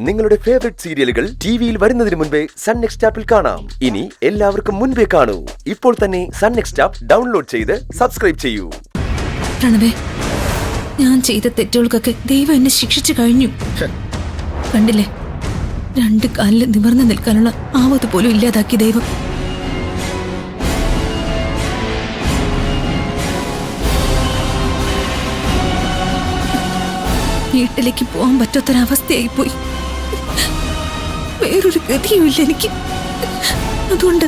നിങ്ങളുടെ ഫേവറേറ്റ് സീരിയലുകൾ ടിവിയിൽ വരുന്നതിന് മുൻപേ സൺ നെക്സ്റ്റ് ആപ്പിൽ കാണാം. ഇനി എല്ലാവർക്കും മുൻപേ കാണൂ. ഇപ്പോൾ തന്നെ സൺ നെക്സ്റ്റ് ആപ്പ് ഡൗൺലോഡ് ചെയ്ത് സബ്സ്ക്രൈബ് ചെയ്യൂ. പ്രണവേ, ഞാൻ ചെയ്ത തെറ്റുകൾക്കൊക്കെ ദൈവം എന്നെ ശിക്ഷിച്ചു കഴിഞ്ഞു. കണ്ടില്ലേ, 2 കാലിൽ നിവർന്നു നിൽക്കാനുള്ള ആവത് പോലും ഇല്ലാതാക്കി ദൈവം. വീട്ടിലേക്ക് പോകാൻ പറ്റാത്തൊരവസ്ഥയായിപ്പോയി. വേറൊരു ഗതിയുമില്ല എനിക്ക്. അതുകൊണ്ട്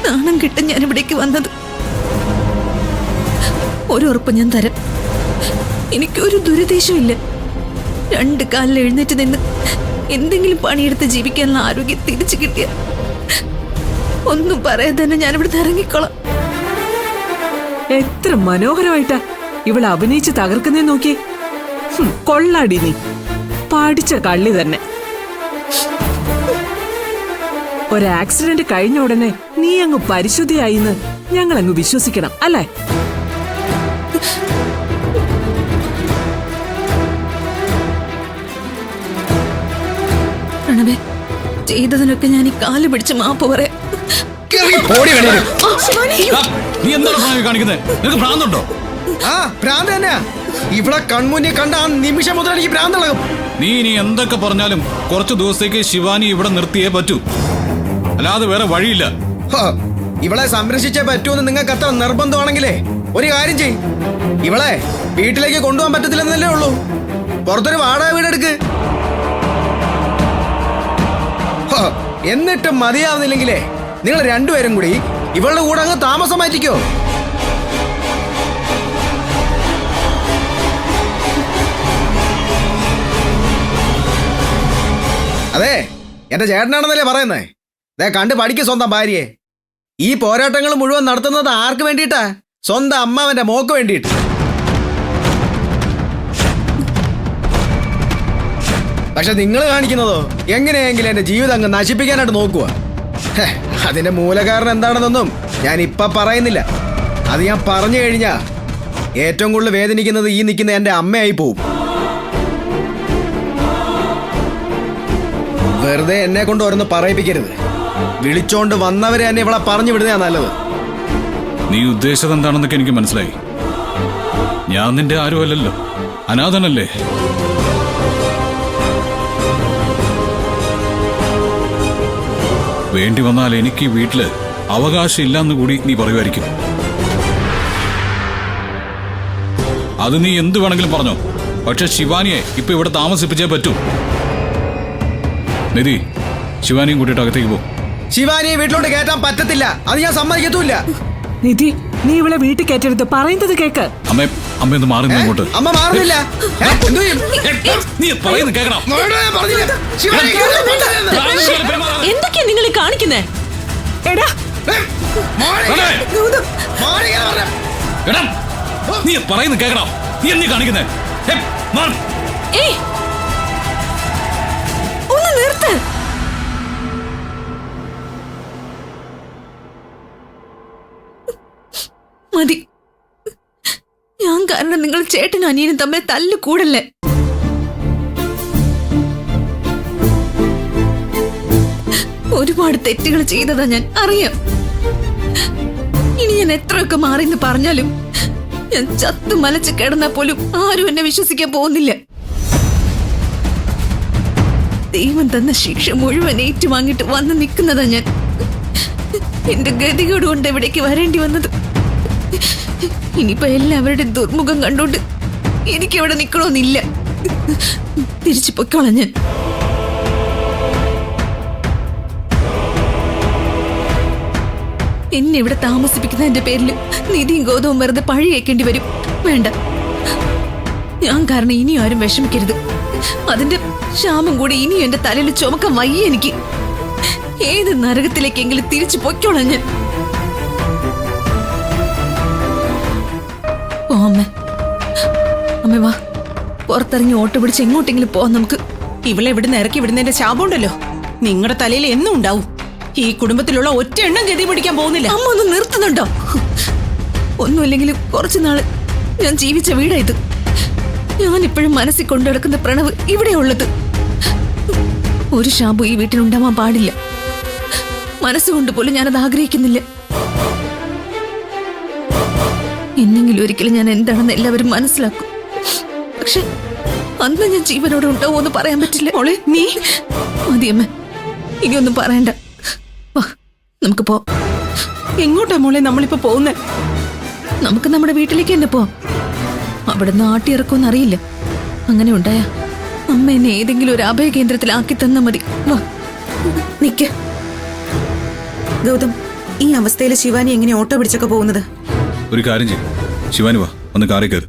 നാണം കിട്ടാൻ ഞാൻ ഇവിടേക്ക് വന്നത്. ഒരു ഉറപ്പ് ഞാൻ തരാം, എനിക്കൊരു ദുരുദ്ദേശമില്ല. 2 കാലിൽ എഴുന്നേറ്റ് നിന്ന് എന്തെങ്കിലും പണിയെടുത്ത് ജീവിക്കാനുള്ള ആരോഗ്യം തിരിച്ചു കിട്ടിയ ഒന്നും പറയാതെ തന്നെ ഞാൻ ഇവിടെ ഇറങ്ങിക്കോളാം. എത്ര മനോഹരമായിട്ടാ ഇവൾ അഭിനയിച്ച് തകർക്കുന്നേ നോക്കി. കൊള്ളാടി, നീ പഠിച്ച കള്ളി തന്നെ. ഒരു ആക്സിഡന്റ് കഴിഞ്ഞ ഉടനെ നീ അങ്ങ് പരിശുദ്ധിയായിന്ന് ഞങ്ങൾ അങ്ങ് വിശ്വസിക്കണം, അല്ലേ? പ്രണവേ, ചെയ്തതിനൊക്കെ ഞാൻ ഈ കാല് പിടിച്ച് മാപ്പ് പറയാം. നീ എന്താണ് കാണിക്കുന്നത്? നിനക്ക് ഭ്രാന്തുണ്ടോ? ആ ഭ്രാന്ത് തന്നെയാ. ഇവിടെ കൺമുന്നിൽ കണ്ട ആ നിമിഷം മുതൽ എനിക്ക് ഭ്രാന്തളകും. നീ ഇനി എന്തൊക്കെ പറഞ്ഞാലും കുറച്ചു ദിവസത്തേക്ക് ശിവാനി ഇവിടെ നിർത്തിയേ പറ്റൂ, അല്ലാതെ വേറെ വഴിയില്ല. ഇവളെ സംരക്ഷിച്ചേ പറ്റൂന്ന് നിങ്ങൾക്ക് അത്ര നിർബന്ധമാണെങ്കിലേ ഒരു കാര്യം ചെയ്. ഇവളെ വീട്ടിലേക്ക് കൊണ്ടുപോകാൻ പറ്റത്തില്ലെന്നല്ലേ ഉള്ളൂ. പുറത്തൊരു വാടക വീടെടുക്ക്. എന്നിട്ടും മതിയാവുന്നില്ലെങ്കിലേ നിങ്ങൾ രണ്ടുപേരും കൂടി ഇവളുടെ കൂടെ അങ്ങ് താമസം മാറ്റിക്കോ. അതെ, എന്റെ ചേട്ടനാണെന്നല്ലേ പറയുന്നേ. ദേ കണ്ട് പഠിക്ക് സ്വന്തം ഭാര്യയെ. ഈ പോരാട്ടങ്ങൾ മുഴുവൻ നടത്തുന്നത് ആർക്ക് വേണ്ടിയിട്ടാ? സ്വന്തം അമ്മാവന്റെ മോക്ക് വേണ്ടിയിട്ട്. പക്ഷെ നിങ്ങൾ കാണിക്കുന്നതോ എങ്ങനെയെങ്കിലും എന്റെ ജീവിതം അങ്ങ് നശിപ്പിക്കാനായിട്ട് നോക്കുക. അതിന്റെ മൂലകാരണം എന്താണെന്നൊന്നും ഞാൻ ഇപ്പൊ പറയുന്നില്ല. അത് ഞാൻ പറഞ്ഞു കഴിഞ്ഞാ ഏറ്റവും കൂടുതൽ വേദനിക്കുന്നത് ഈ നിൽക്കുന്ന എന്റെ അമ്മയായി പോവും. വെറുതെ എന്നെ കൊണ്ട് ഓരോന്ന് പറയിപ്പിക്കരുത്. വിളിച്ചോണ്ട് വന്നവരെ തന്നെ ഇവളെ പറഞ്ഞു വിടുന്നതാ നല്ലത്. നീ ഉദ്ദേശിച്ചത് എന്താണെന്നൊക്കെ എനിക്ക് മനസ്സിലായി. ഞാൻ നിന്റെ ആരുമല്ലല്ലോ, അനാഥനല്ലേ. വേണ്ടി വന്നാൽ എനിക്ക് വീട്ടില് അവകാശം ഇല്ലാന്ന് കൂടി നീ പറയുമായിരിക്കും. അത് നീ എന്ത് വേണമെങ്കിലും പറഞ്ഞോ, പക്ഷെ ശിവാനിയെ ഇപ്പൊ ഇവിടെ താമസിപ്പിച്ചേ പറ്റൂ. നിധി, ശിവാനിയും കൂട്ടിയിട്ട് അകത്തേക്ക് പോ. ശിവാനിയെ വീട്ടിലോട്ട് കയറ്റാൻ പറ്റത്തില്ല, അത് ഞാൻ സമ്മതിക്കത്തുമില്ല. നിധി, നീ ഇവളെ വീട്ടിൽ കയറ്റരുത്, പറയുന്നത് കേക്ക്. അമ്മയൊന്ന് മാറുന്നു ഇങ്ങോട്ട്. അമ്മ മാറുന്നില്ല. നീ പറയുന്നത് കേൾക്കണം. എന്തൊക്കെയാ നിങ്ങൾ കാണിക്കുന്നേ? എടാ, നീ പറയുന്നത് കേൾക്കണം. നീ എന്നീ കാണിക്കുന്നേ? ഒന്ന് നിർത്ത്. മതി. ഞാൻ കാരണം നിങ്ങൾ ചേട്ടനും അനിയനും തമ്മിൽ തല്ല് കൂടല്ലേ. ഒരുപാട് തെറ്റുകൾ ചെയ്തതാ ഞാൻ, അറിയാം. ഇനി ഞാൻ എത്രയൊക്കെ മാറിന്ന് പറഞ്ഞാലും ഞാൻ ചത്തു മലച്ച് കിടന്നാ പോലും ആരും എന്നെ വിശ്വസിക്കാൻ പോകുന്നില്ല. ദൈവം തന്ന ശിക്ഷ മുഴുവൻ ഏറ്റുവാങ്ങിട്ട് വന്ന് നിൽക്കുന്നതാ ഞാൻ. എന്റെ ഗതികേട് കൊണ്ട് ഇവിടേക്ക് വരേണ്ടി വന്നത്. ഇനിയിപ്പോ എല്ലാവരുടെ ദുർമുഖം കണ്ടോണ്ട് എനിക്കിവിടെ നിക്കണമെന്നില്ല. തിരിച്ചു പൊയ്ക്കോളാം ഞാൻ. എന്നെ ഇവിടെ താമസിപ്പിക്കുന്നതിന്റെ പേരിൽ നിധിയും ഗൗതവും വെറുതെ പഴി കേൾക്കേണ്ടി വരും. വേണ്ട, ഞാൻ കാരണം ഇനിയും ആരും വിഷമിക്കരുത്. അതിന്റെ ശാപം കൂടി ഇനിയും എന്റെ തലയിൽ ചുമക്കാൻ വയ്യ എനിക്ക്. ഏത് നരകത്തിലേക്കെങ്കിലും തിരിച്ചു പൊയ്ക്കോളാം ഞാൻ. ഓ അമ്മ വാ, പുറത്തിറങ്ങി ഓട്ടോ പിടിച്ച് എങ്ങോട്ടെങ്കിലും പോവാം നമുക്ക്. ഇവളെ ഇവിടെ ഇറക്കി വിടുന്നതിന്റെ ശാപമുണ്ടല്ലോ നിങ്ങളുടെ തലയിൽ എന്നും ഉണ്ടാവും. ഈ കുടുംബത്തിലുള്ള ഒറ്റ എണ്ണം ഗതി പിടിക്കാൻ പോകുന്നില്ല. അമ്മ ഒന്ന് നിർത്തുന്നുണ്ടോ? ഒന്നുമില്ലെങ്കിലും കുറച്ചു നാള് ഞാൻ ജീവിച്ച വീടായത്. ഞാനിപ്പോഴും മനസ്സിൽ കൊണ്ടുനടക്കുന്ന പ്രണവ് ഇവിടെ ഉള്ളത്. ഒരു ഷാബു ഈ വീട്ടിലുണ്ടാവാൻ പാടില്ല. മനസ്സുകൊണ്ട് പോലും ഞാനത് ആഗ്രഹിക്കുന്നില്ല. എന്നെങ്കിലും ഒരിക്കലും ഞാൻ എന്താണെന്ന് എല്ലാവരും മനസ്സിലാക്കും. പക്ഷെ അന്ന് ഞാൻ ജീവനോടെ ഉണ്ടാവോ എന്ന് പറയാൻ പറ്റില്ല. മോളെ നീ മതിയമ്മ, ഇനിയൊന്നും പറയണ്ട. വാ, നമുക്ക് പോ. എങ്ങോട്ടാ മോളെ നമ്മളിപ്പോ പോകുന്നേ? നമുക്ക് നമ്മുടെ വീട്ടിലേക്ക് തന്നെ പോവാം. അവിടെ നിന്ന് ആട്ടിയിറക്കുമെന്ന് അറിയില്ല. അങ്ങനെ ഉണ്ടായാ അമ്മ എന്നെ ഏതെങ്കിലും ഒരു അഭയ കേന്ദ്രത്തിലാക്കി തന്നാ മതി. വാ, നിക്ക. ഗൗതം, ഈ അവസ്ഥയിൽ ശിവാനി എങ്ങനെ ഓട്ടോ പിടിച്ചൊക്കെ പോകുന്നത്? ഒരു കാര്യം ചെയ്യും, ശിവാനി വാ, ഒന്ന് കാറി കയറി,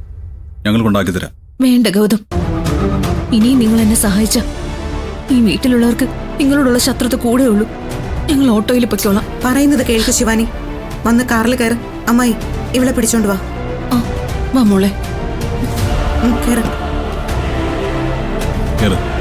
ഞങ്ങൾ കൊണ്ടാക്കി തരാം. വേണ്ട ഗൗതം, ഇനിയും നിങ്ങൾ എന്നെ സഹായിച്ച ഈ വീട്ടിലുള്ളവർക്ക് നിങ്ങളോടുള്ള ശത്രുത കൂടെ ഉള്ളൂ. ഞങ്ങൾ ഓട്ടോയിൽ പൊയ്ക്കോളാം. പറയുന്നത് കേൾക്ക് ശിവാനി. വന്ന് കാറിൽ കയറ്. അമ്മായി, ഇവളെ പിടിച്ചോണ്ട് വാ. വാ മോളെ. കേറ്. കയറി.